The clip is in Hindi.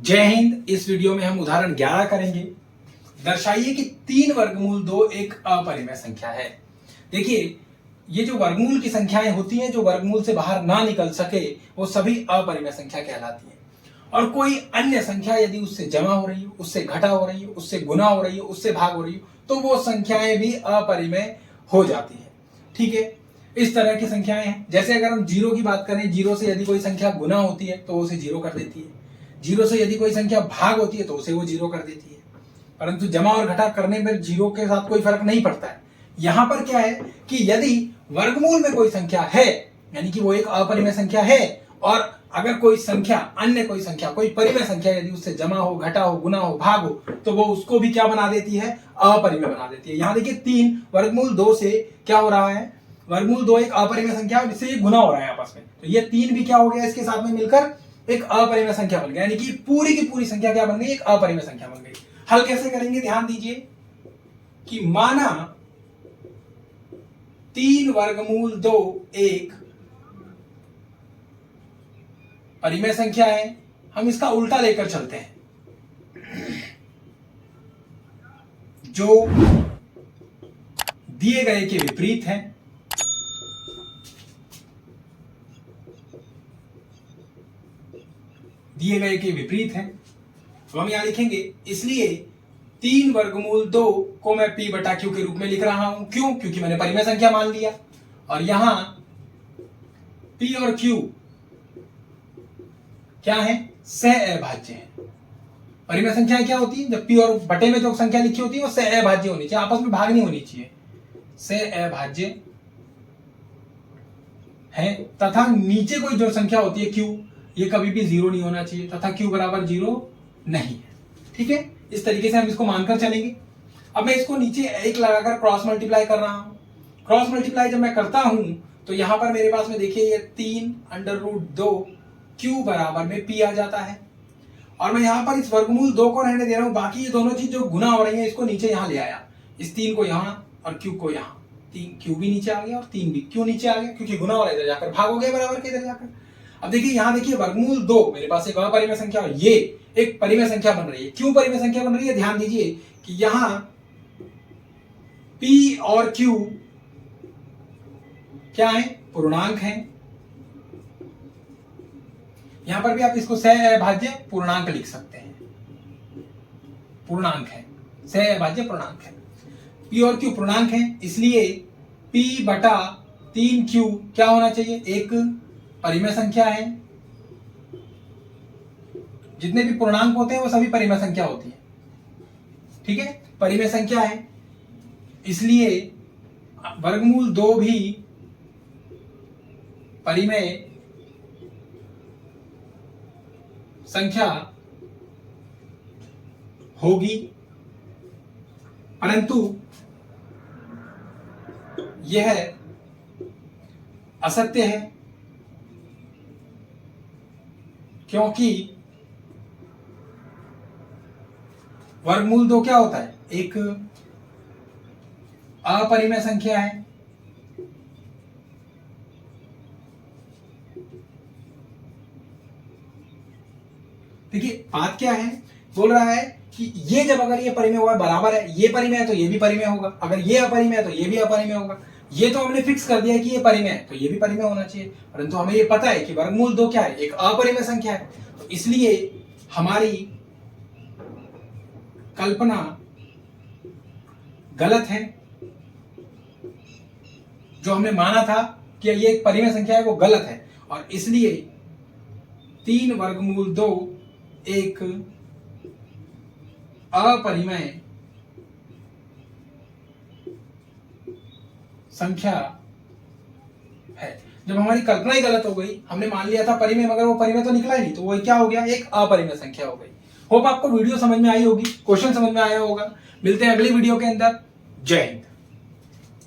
जय हिंद। इस वीडियो में हम उदाहरण 11 करेंगे। दर्शाइए कि 3 वर्गमूल 2 एक अपरिमेय संख्या है। देखिए, ये जो वर्गमूल की संख्याएं होती हैं जो वर्गमूल से बाहर ना निकल सके वो सभी अपरिमेय संख्या कहलाती हैं। और कोई अन्य संख्या यदि उससे जमा हो रही हो, उससे घटा हो रही हो, उससे गुना हो रही हो, उससे भाग हो रही हो, तो वो संख्याएं भी अपरिमेय हो जाती है। ठीक है, इस तरह की संख्याएं हैं। जैसे अगर हम जीरो की बात करें, जीरो से यदि कोई संख्या गुना होती है तो उसे जीरो कर देती है। जीरो से यदि कोई संख्या भाग होती है तो उसे वो जीरो कर देती है। परंतु जमा और घटा करने में जीरो के साथ कोई फर्क नहीं पड़ता है। यहां पर क्या है कि यदि वर्गमूल में कोई संख्या है, यानी कि वो एक अपरिमेय संख्या है, और अगर कोई संख्या, अन्य कोई संख्या, कोई परिमेय संख्या यदि उससे जमा हो, घटा हो, गुना हो, भाग हो, तो वो उसको भी क्या बना देती है? अपरिमेय बना देती है। यहां देखिए 3 वर्गमूल 2 से क्या हो रहा है? वर्गमूल 2 एक अपरिमेय संख्या है, जिससे ये गुना हो रहा है आपस में, तो ये 3 भी क्या हो गया? इसके साथ में मिलकर एक अपरिमेय संख्या बन गया, यानी कि पूरी की पूरी संख्या क्या बन गई? एक अपरिमेय संख्या बन गई। हल कैसे करेंगे? ध्यान दीजिए कि माना 3 वर्गमूल 2 एक परिमेय संख्या है। हम इसका उल्टा लेकर चलते हैं, जो दिए गए के विपरीत है। दिए गए के विपरीत है, तो हम यहां लिखेंगे, इसलिए 3 वर्गमूल 2 को मैं p बटा q के रूप में लिख रहा हूं। क्यों? क्योंकि मैंने परिमेय संख्या मान लिया, और यहां p और q क्या है? सहअभाज्य है। परिमेय संख्याएं क्या होती है? जब p और बटे में जो संख्या लिखी होती है वो सहअभाज्य होनी चाहिए, आपस में भाग नहीं होनी चाहिए। सहअभाज्य है, तथा नीचे कोई जो संख्या होती है q, ये कभी भी जीरो नहीं होना चाहिए, तथा q बराबर जीरो नहीं है। ठीक है, इस तरीके से हम इसको मानकर चलेंगे। अब मैं इसको नीचे एक लगाकर क्रॉस मल्टीप्लाई कर रहा हूं। क्रॉस मल्टीप्लाई जब मैं करता हूं तो यहां पर मेरे पास में देखिए ये 3 अंडर रूट 2 q बराबर में p आ जाता है। और मैं यहां पर इस वर्गमूल 2 को रहने दे रहा हूं, बाकी ये दोनों चीज जो गुना हो रही है इसको नीचे यहां ले आया, इस 3 को यहां और q को यहां। 3 q भी नीचे आ गया और 3 भी क्यों नीचे आ गया? क्योंकि गुना हो रहा है, इधर जाकर भाग हो गया बराबर के इधर जाकर। अब देखिए यहां देखिए वर्गमूल 2 मेरे पास एक अपरिमेय संख्या और ये एक परिमेय संख्या बन रही है। क्यों परिमेय संख्या बन रही है? ध्यान दीजिए कि यहां p और q क्या है? पूर्णांक है। यहां पर भी आप इसको सहअभाज्य पूर्णांक लिख सकते हैं। पूर्णांक है, सहअभाज्य पूर्णांक है। p और q पूर्णांक है, इसलिए p बटा 3q क्या होना चाहिए? एक परिमेय संख्या है। जितने भी पूर्णांक होते हैं वो सभी परिमेय संख्या होती है। ठीक है, परिमेय संख्या है, इसलिए वर्गमूल 2 भी परिमेय संख्या होगी। परंतु यह असत्य है, क्योंकि वर्गमूल 2 क्या होता है? एक अपरिमेय संख्या है। देखिए बात क्या है, बोल रहा है कि ये जब अगर ये परिमेय हुआ बराबर है, ये परिमेय है तो ये भी परिमेय होगा, अगर ये अपरिमेय है तो ये भी अपरिमेय होगा। ये तो हमने फिक्स कर दिया कि ये परिमेय है तो ये भी परिमेय होना चाहिए, परंतु हमें ये पता है कि वर्गमूल 2 क्या है? एक अपरिमेय संख्या है। तो इसलिए हमारी कल्पना गलत है। जो हमने माना था कि ये एक परिमेय संख्या है वो गलत है, और इसलिए 3 वर्गमूल 2 एक अपरिमेय संख्या है। जब हमारी कल्पना ही गलत हो गई, हमने मान लिया था परिमेय, मगर वो परिमेय तो निकला ही नहीं, तो वो क्या हो गया? एक अपरिमेय संख्या हो गई। होप आपको वीडियो समझ में आई होगी, क्वेश्चन समझ में आया होगा। मिलते हैं अगली वीडियो के अंदर। जय हिंद।